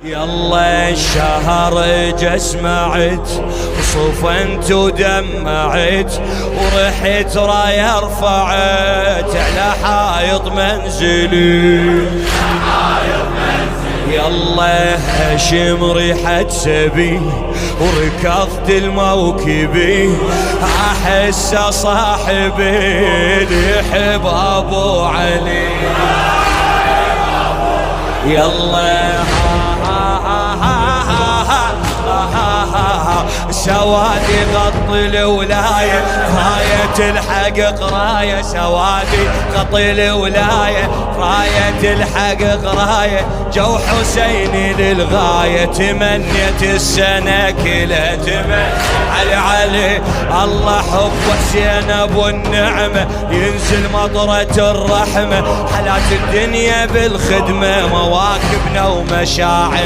يلا الشهر جسمعت وصفنت ودمعت ورحت راية رفعت على حائط منزلي. يلا هشم ريحة سبي وركضت الموكبي احس صاحبي يحب ابو علي. يلا سوادي غطي الولاية راية الحق قراية. سوادي غطي الولاية راية الحق قراية. جو حسيني للغاية تمنيت السنة كلها تمنى علي الله حب حسين ابو النعمة ينزل مطرة الرحمة. حالات الدنيا بالخدمة مواكبنا ومشاعر